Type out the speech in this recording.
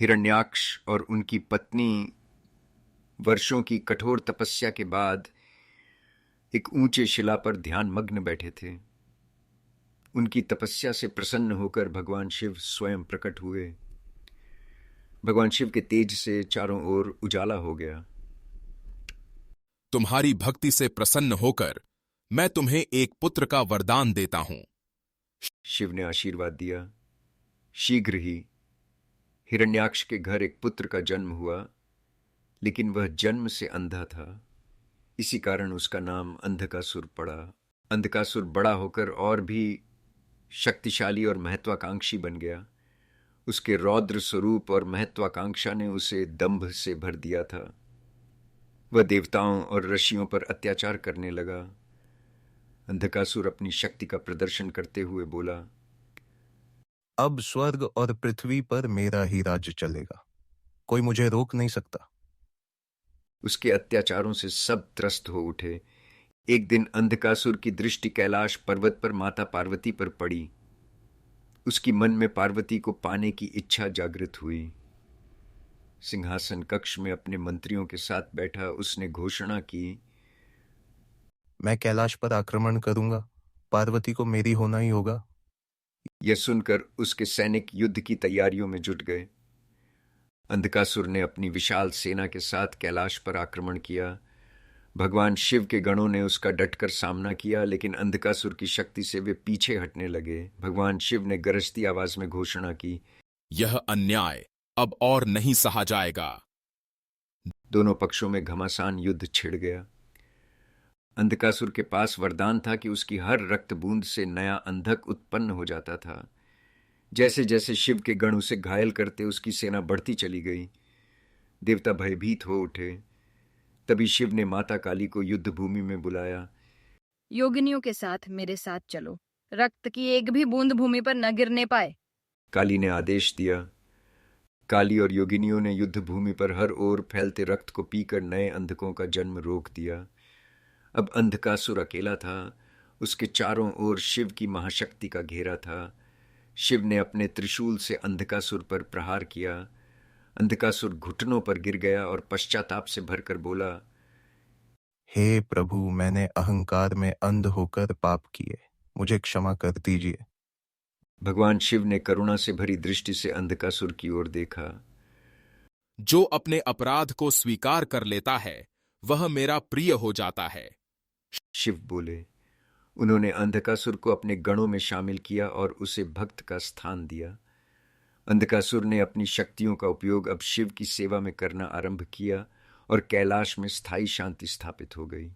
हिरण्याक्ष और उनकी पत्नी वर्षों की कठोर तपस्या के बाद एक ऊंचे शिला पर ध्यान मग्न बैठे थे। उनकी तपस्या से प्रसन्न होकर भगवान शिव स्वयं प्रकट हुए। भगवान शिव के तेज से चारों ओर उजाला हो गया। तुम्हारी भक्ति से प्रसन्न होकर मैं तुम्हें एक पुत्र का वरदान देता हूं। शिव ने आशीर्वाद दिया। शीघ्र ही हिरण्याक्ष के घर एक पुत्र का जन्म हुआ, लेकिन वह जन्म से अंधा था। इसी कारण उसका नाम अंधकासुर पड़ा। अंधकासुर बड़ा होकर और भी शक्तिशाली और महत्वाकांक्षी बन गया। उसके रौद्र स्वरूप और महत्वाकांक्षा ने उसे दंभ से भर दिया था। वह देवताओं और ऋषियों पर अत्याचार करने लगा। अंधकासुर अपनी शक्ति का प्रदर्शन करते हुए बोला, अब स्वर्ग और पृथ्वी पर मेरा ही राज्य चलेगा, कोई मुझे रोक नहीं सकता। उसके अत्याचारों से सब त्रस्त हो उठे। एक दिन अंधकासुर की दृष्टि कैलाश पर्वत पर माता पार्वती पर पड़ी। उसकी मन में पार्वती को पाने की इच्छा जागृत हुई। सिंहासन कक्ष में अपने मंत्रियों के साथ बैठा उसने घोषणा की, मैं कैलाश पर आक्रमण करूंगा, पार्वती को मेरी होना ही होगा। यह सुनकर उसके सैनिक युद्ध की तैयारियों में जुट गए। अंधकासुर ने अपनी विशाल सेना के साथ कैलाश पर आक्रमण किया। भगवान शिव के गणों ने उसका डटकर सामना किया, लेकिन अंधकासुर की शक्ति से वे पीछे हटने लगे। भगवान शिव ने गरजती आवाज में घोषणा की, यह अन्याय अब और नहीं सहा जाएगा। दोनों पक्षों में घमासान युद्ध छिड़ गया। अंधकासुर के पास वरदान था कि उसकी हर रक्त बूंद से नया अंधक उत्पन्न हो जाता था। जैसे जैसे शिव के गण उसे घायल करते उसकी सेना बढ़ती चली गई। देवता भयभीत हो उठे। तभी शिव ने माता काली को युद्ध भूमि में बुलाया। योगिनियों के साथ मेरे साथ चलो, रक्त की एक भी बूंद भूमि पर न गिरने पाए। काली ने आदेश दिया। काली और योगिनियों ने युद्ध भूमि पर हर ओर फैलते रक्त को पीकर नए अंधकों का जन्म रोक दिया। अब अंधकासुर अकेला था। उसके चारों ओर शिव की महाशक्ति का घेरा था। शिव ने अपने त्रिशूल से अंधकासुर पर प्रहार किया। अंधकासुर घुटनों पर गिर गया और पश्चाताप से भरकर बोला, हे प्रभु, मैंने अहंकार में अंध होकर पाप किए, मुझे क्षमा कर दीजिए। भगवान शिव ने करुणा से भरी दृष्टि से अंधकासुर की ओर देखा। जो अपने अपराध को स्वीकार कर लेता है वह मेरा प्रिय हो जाता है। शिव बोले। उन्होंने अंधकासुर को अपने गणों में शामिल किया और उसे भक्त का स्थान दिया। अंधकासुर ने अपनी शक्तियों का उपयोग अब शिव की सेवा में करना आरंभ किया और कैलाश में स्थायी शांति स्थापित हो गई।